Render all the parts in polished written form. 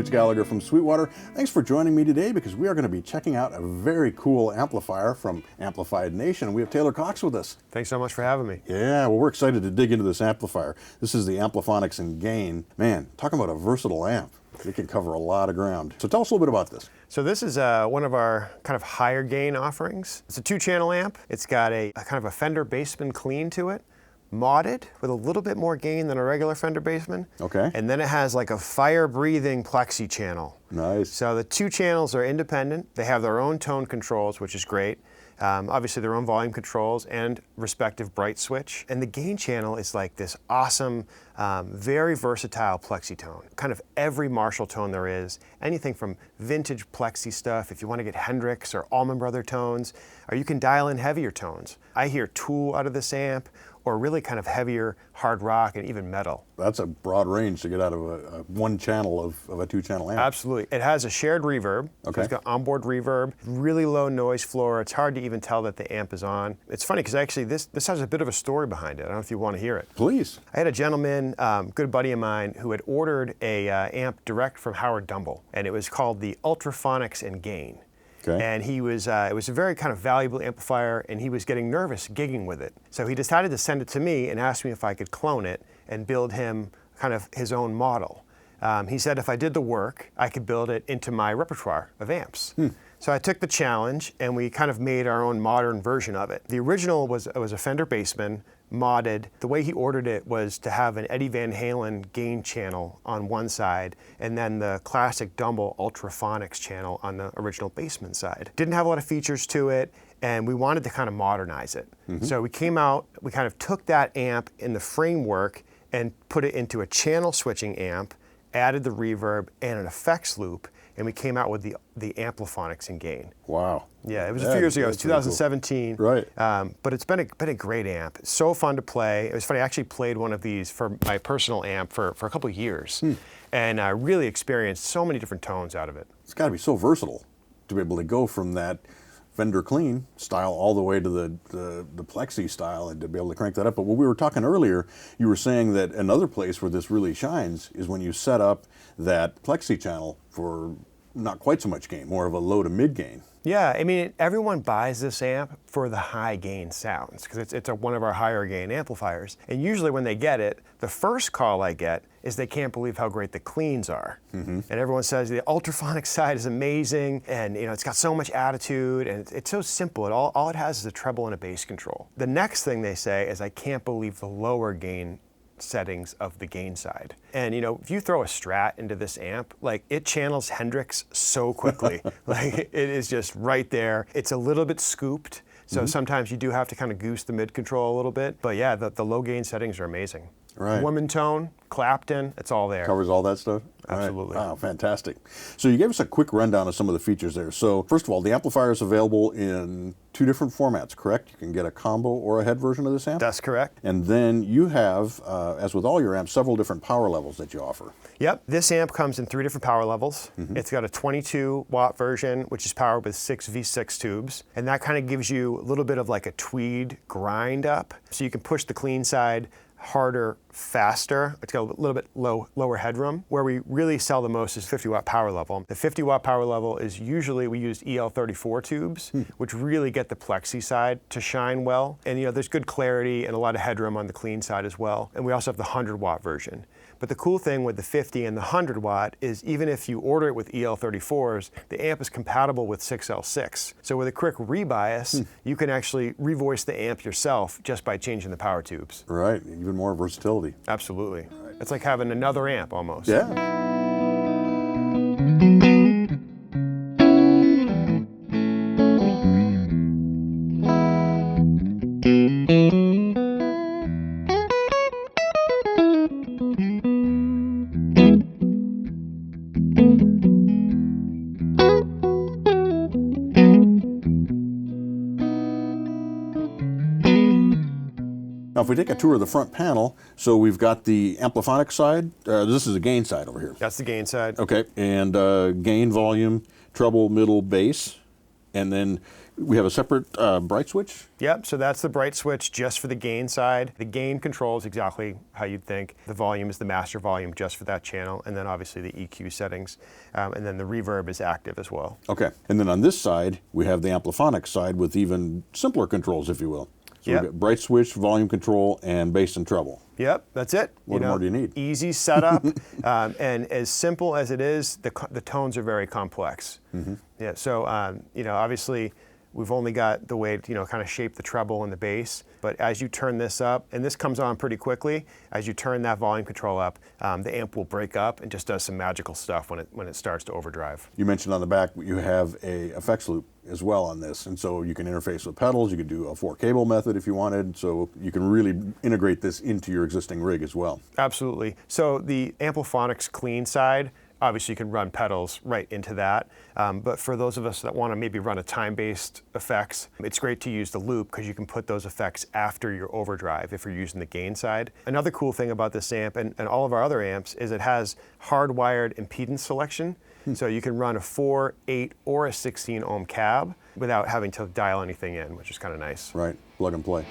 Mitch Gallagher from Sweetwater. Thanks for joining me today because we are going to be checking out a very cool amplifier from Amplified Nation. We have Taylor Cox with us. Thanks so much for having me. Yeah, well, we're excited to dig into this amplifier. This is the Ampliphonix and Gain. Man, talking about a versatile amp. It can cover a lot of ground. So tell us a little bit about this. So this is one of our kind of higher gain offerings. It's a 2-channel amp. It's got a kind of a Fender Bassman clean to it, modded with a little bit more gain than a regular Fender Bassman. Okay. And then it has like a fire-breathing plexi channel. Nice. So the 2 channels are independent. They have their own tone controls, which is great. Obviously their own volume controls and respective bright switch. And the gain channel is like this awesome, very versatile plexi tone. Kind of every Marshall tone there is, anything from vintage plexi stuff, if you want to get Hendrix or Allman Brothers tones, or you can dial in heavier tones. I hear Tool out of this amp, or really kind of heavier hard rock and even metal. That's a broad range to get out of a 1 channel of a 2-channel amp. Absolutely. It has a shared reverb. Okay. So it's got onboard reverb, really low noise floor. It's hard to even tell that the amp is on. It's funny because actually this has a bit of a story behind it. I don't know if you want to hear it. Please. I had a gentleman, good buddy of mine, who had ordered a amp direct from Howard Dumble, and it was called the Ultraphonics and Gain. Okay. And he was, it was a very kind of valuable amplifier, and he was getting nervous gigging with it. So he decided to send it to me and asked me if I could clone it and build him kind of his own model. He said if I did the work, I could build it into my repertoire of amps. So I took the challenge, and we kind of made our own modern version of it. The original was a Fender Bassman, modded. The way he ordered it was to have an Eddie Van Halen gain channel on one side, and then the classic Dumble Ultraphonics channel on the original Bassman side. Didn't have a lot of features to it, and we wanted to kind of modernize it. So we came out, we kind of took that amp in the framework and put it into a channel switching amp, added the reverb and an effects loop, and we came out with the Ampliphonix and Gain. Wow. Yeah, it was a few years ago. It was 2017. Cool. Right. But it's been a great amp. It's so fun to play. It was funny. I actually played one of these for my personal amp for a couple of years, and I really experienced so many different tones out of it. It's got to be so versatile to be able to go from that Fender clean style all the way to the plexi style and to be able to crank that up. But when we were talking earlier, you were saying that another place where this really shines is when you set up that plexi channel for not quite so much gain, more of a low to mid gain. Yeah, I mean, everyone buys this amp for the high gain sounds because it's one of our higher gain amplifiers. And usually when they get it, the first call I get is they can't believe how great the cleans are. And everyone says the Ultraphonic side is amazing, and it's got so much attitude, and it's so simple. All it has is a treble and a bass control. The next thing they say is I can't believe the lower gain settings of the gain side. And if you throw a Strat into this amp, like it channels Hendrix so quickly. Like it is just right there. It's a little bit scooped, so sometimes you do have to kind of goose the mid control a little bit. But yeah, the low gain settings are amazing. Right. Woman tone, Clapton, it's all there. Covers all that stuff? Absolutely. Right. Wow, fantastic. So you gave us a quick rundown of some of the features there. So first of all, the amplifier is available in 2 different formats, correct? You can get a combo or a head version of this amp? That's correct. And then you have, as with all your amps, several different power levels that you offer. Yep, this amp comes in 3 different power levels. It's got a 22 watt version, which is powered with 6 V6 tubes. And that kind of gives you a little bit of like a tweed grind up. So you can push the clean side harder, faster. It's got a little bit lower headroom. Where we really sell the most is 50 watt power level. The 50 watt power level is usually we use EL34 tubes, which really get the plexi side to shine well. And there's good clarity and a lot of headroom on the clean side as well. And we also have the 100 watt version. But the cool thing with the 50 and the 100 watt is even if you order it with EL34s, the amp is compatible with 6L6. So with a quick rebias, you can actually revoice the amp yourself just by changing the power tubes. Right, even more versatility. Absolutely. It's like having another amp almost. Yeah. Now, if we take a tour of the front panel, so we've got the Ampliphonix side. This is the gain side over here. That's the gain side. Okay, and gain, volume, treble, middle, bass. And then we have a separate bright switch? Yep, so that's the bright switch just for the gain side. The gain controls exactly how you'd think. The volume is the master volume just for that channel, and then obviously the EQ settings. And then the reverb is active as well. Okay, and then on this side, we have the Ampliphonix side with even simpler controls, if you will. So we've got bright switch, volume control, and bass and treble. Yep, that's it. What more do you need? Easy setup, and as simple as it is, the tones are very complex. Yeah, so obviously we've only got the way to kind of shape the treble and the bass, but as you turn this up, and this comes on pretty quickly, as you turn that volume control up, the amp will break up and just does some magical stuff when it starts to overdrive. You mentioned on the back you have a effects loop as well on this, and so you can interface with pedals. You could do a 4-cable method if you wanted, so you can really integrate this into your existing rig as well. Absolutely. So the Ampliphonix clean side, obviously you can run pedals right into that, but for those of us that want to maybe run a time-based effects, it's great to use the loop because you can put those effects after your overdrive if you're using the gain side. Another cool thing about this amp and all of our other amps is it has hardwired impedance selection. So you can run a 4, 8, or a 16 ohm cab without having to dial anything in, which is kind of nice. Right, plug and play.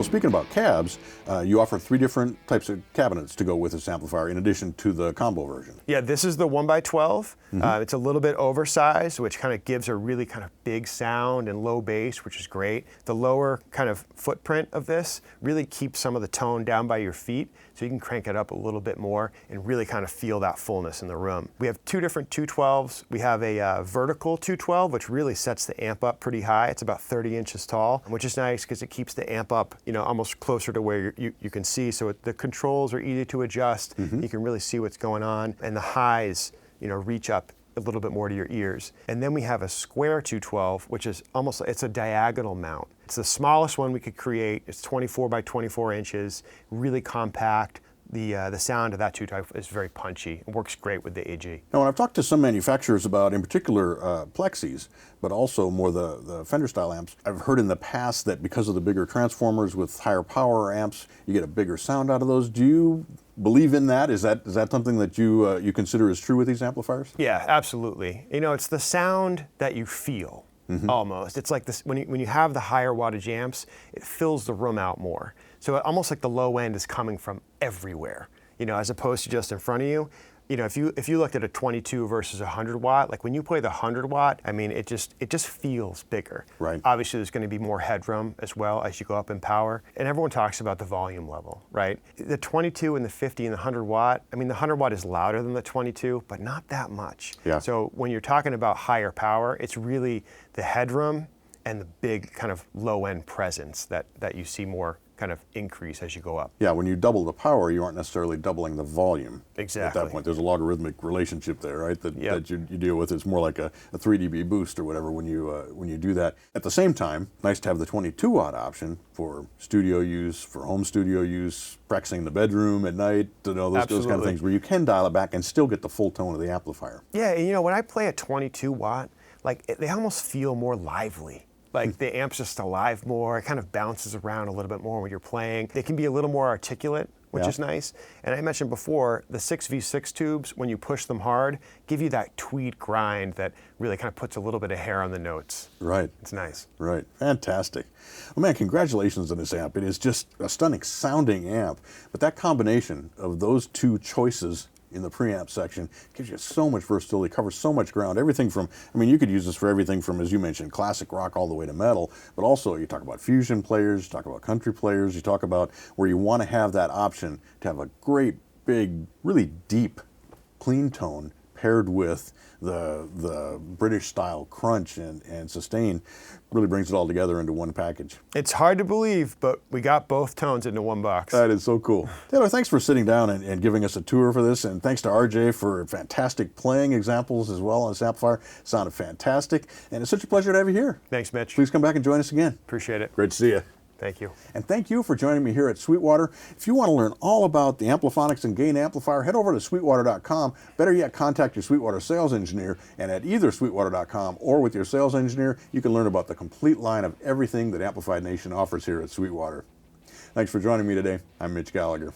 Speaking about cabs, you offer 3 different types of cabinets to go with this amplifier in addition to the combo version. Yeah, this is the 1x12. It's a little bit oversized, which kind of gives a really kind of big sound and low bass, which is great. The lower kind of footprint of this really keeps some of the tone down by your feet, so you can crank it up a little bit more and really kind of feel that fullness in the room. We have 2 different 212s. We have a vertical 212, which really sets the amp up pretty high. It's about 30 inches tall, which is nice because it keeps the amp up, almost closer to where you can see. So the controls are easy to adjust. You can really see what's going on, and the highs, reach up a little bit more to your ears. And then we have a square 212, which is it's a diagonal mount. It's the smallest one we could create. It's 24 by 24 inches, really compact. The sound of that 212 is very punchy. It works great with the AG. Now, when I've talked to some manufacturers about, in particular, plexis, but also more the Fender style amps, I've heard in the past that because of the bigger transformers with higher power amps, you get a bigger sound out of those. Do you believe in that? Is that something that you consider is true with these amplifiers? Yeah, absolutely. It's the sound that you feel. Almost. It's like this when you have the higher wattage amps, it fills the room out more. So almost like the low end is coming from everywhere, as opposed to just in front of you. If you looked at a 22 versus a 100 watt, like when you play the 100 watt, I mean, it just feels bigger. Right. Obviously, there's going to be more headroom as well as you go up in power. And everyone talks about the volume level, right? The 22 and the 50 and the 100 watt, I mean, the 100 watt is louder than the 22, but not that much. Yeah. So when you're talking about higher power, it's really the headroom and the big kind of low end presence that you see more kind of increase as you go up. Yeah, when you double the power, you aren't necessarily doubling the volume. Exactly. At that point, there's a logarithmic relationship there, right? That you deal with. It's more like a 3 dB boost or whatever when you do that. At the same time, nice to have the 22 watt option for studio use, for home studio use, practicing in the bedroom at night, those kind of things where you can dial it back and still get the full tone of the amplifier. Yeah, when I play a 22 watt, they almost feel more lively. Like the amp's just alive more. It kind of bounces around a little bit more when you're playing. It can be a little more articulate, which is nice. And I mentioned before, the 6V6 tubes, when you push them hard, give you that tweed grind that really kind of puts a little bit of hair on the notes. Right. It's nice. Right. Fantastic. Well, man, congratulations on this amp. It is just a stunning sounding amp. But that combination of those 2 choices in the preamp section gives you so much versatility, covers so much ground. Everything from, you could use this for everything from, as you mentioned, classic rock all the way to metal, but also you talk about fusion players, you talk about country players, you talk about where you want to have that option to have a great, big, really deep, clean tone paired with the British style crunch and sustain. Really brings it all together into one package. It's hard to believe, but we got both tones into one box. That is so cool. Taylor, thanks for sitting down and giving us a tour for this, and thanks to RJ for fantastic playing examples as well on this amplifier. Sounded fantastic, and it's such a pleasure to have you here. Thanks, Mitch. Please come back and join us again. Appreciate it. Great to see you. Thank you. And thank you for joining me here at Sweetwater. If you want to learn all about the Ampliphonix and gain amplifier, head over to sweetwater.com. Better yet, contact your Sweetwater sales engineer, and at either sweetwater.com or with your sales engineer, you can learn about the complete line of everything that Amplified Nation offers here at Sweetwater. Thanks for joining me today. I'm Mitch Gallagher.